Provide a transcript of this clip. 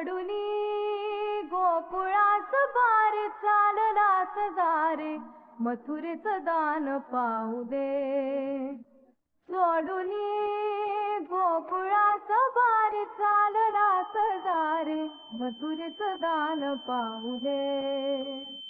सोडूनी गोकुळास बार चाललास दारे मथुरेचं दान पाहू दे. सोडूनी गोकुळास बार चाललास दारे मथुरेचं दान पाहू दे.